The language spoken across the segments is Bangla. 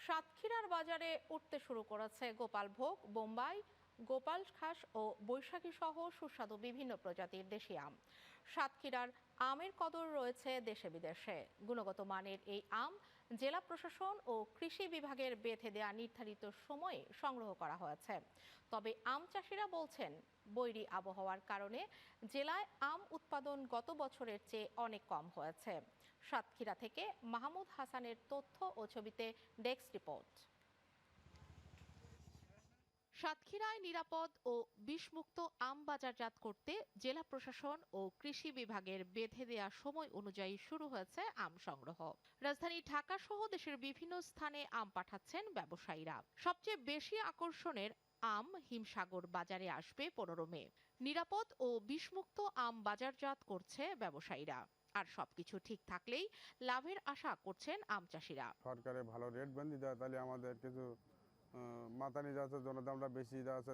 সাতক্ষীরার বাজারে উঠতে শুরু করেছে গোপালভোগ, বোম্বাই, গোপাল খাস ও বৈশাখী সহ সুস্বাদু বিভিন্ন প্রজাতির দেশি আম। সাতক্ষীরার আমের কদর রয়েছে দেশে বিদেশে। গুণগত মানের এই আম জেলা প্রশাসন ও কৃষি বিভাগের বেঁধে দেয়া নির্ধারিত সময়ে সংগ্রহ করা হয়েছে। তবে আম চাষিরা বলছেন, বৈরী আবহাওয়ার কারণে জেলায় আম উৎপাদন গত বছরের চেয়ে অনেক কম হয়েছে। সাতক্ষীরা থেকে মাহমুদ হাসানের তথ্য ও ছবিতে ডেস্ক রিপোর্ট। সাতক্ষীরায় নিরাপদ ও বিষমুক্ত আম বাজারজাত করতে জেলা প্রশাসন ও কৃষি বিভাগের বেঁধে দেয়া সময় অনুযায়ী শুরু হয়েছে আম সংগ্রহ। রাজধানী ঢাকা সহ দেশের বিভিন্ন স্থানে আম পাঠাচ্ছেন ব্যবসায়ীরা। সবচেয়ে বেশি আকর্ষণের আম হিমসাগর বাজারে আসবে 15 মে। নিরাপদ ও বিষমুক্ত আম বাজারজাত করছে ব্যবসায়ীরা। আর সবকিছু ঠিক থাকলেই লাভের আশা করছেন আম চাষিরা। সরকারে ভালো রেট বেঁধে দেয়, তাহলে আমাদের কিছু মাথানি যাচ্ছে জন্য দামটা বেশি যাচ্ছে,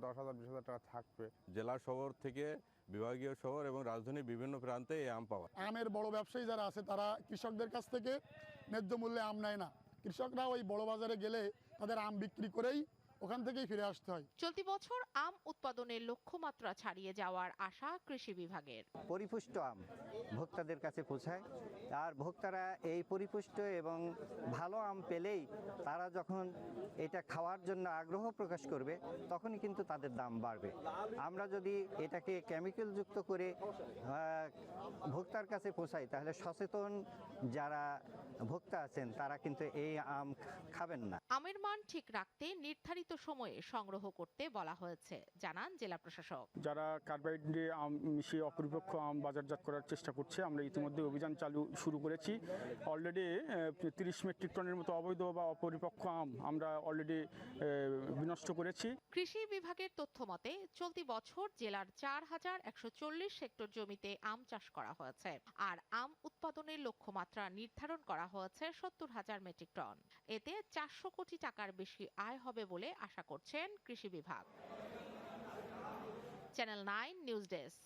10,000 20,000 টাকা থাকবে। জেলা শহর থেকে বিভাগীয় শহর এবং রাজধানীর বিভিন্ন প্রান্তে এই আম পাওয়া। আমের বড় ব্যবসায়ী যারা আছে তারা কৃষকদের কাছ থেকে ন্যায্য মূল্যে আম নেয় না। কৃষকরা ওই বড় বাজারে গেলে তাদের আম বিক্রি করেই ওখান থেকেই ফিরে আসতে হয়। চলতি বছর আম উৎপাদনের লক্ষ্যমাত্রা ছাড়িয়ে যাওয়ার আশা কৃষি বিভাগের। পরিপুষ্ট আম ভোক্তাদের কাছে পৌঁছায়, আর ভোক্তারা এই পরিপুষ্ট এবং ভালো আম পেলেই তারা যখন এটা খাওয়ার জন্য আগ্রহ প্রকাশ করবে, তখনই কিন্তু তাদের দাম বাড়বে। আমরা যদি এটাকে কেমিক্যাল যুক্ত করে ভোক্তার কাছে পৌঁছাই, তাহলে সচেতন যারা ভোক্তা আছেন তারা কিন্তু এই আম খাবেন না। আমের মান ঠিক রাখতে নির্ধারিত সময়ে সংগ্রহ করতে বলা হয়েছে, জানান জেলা প্রশাসক। যারা কার্বাইড দিয়ে আম মিশিয়ে অপরিপক্ক আম বাজারজাত করার চেষ্টা করছে, আমরা ইতিমধ্যে অভিযান শুরু করেছি। অলরেডি 30 মেট্রিক টনের মতো অবৈধ বা অপরিপক্ক আম আমরা অলরেডি বিনষ্ট করেছি। কৃষি বিভাগের তথ্য মতে চলতি বছর জেলার 4,140 হেক্টর জমিতে আম চাষ করা হয়েছে। আর আম উৎপাদনের লক্ষ্যমাত্রা নির্ধারণ করা হয়েছে 70,000 মেট্রিক টন। এতে 400 কোটি টাকার বেশি আয় হবে বলে আশা করছেন কৃষি বিভাগ। Channel 9 news desk.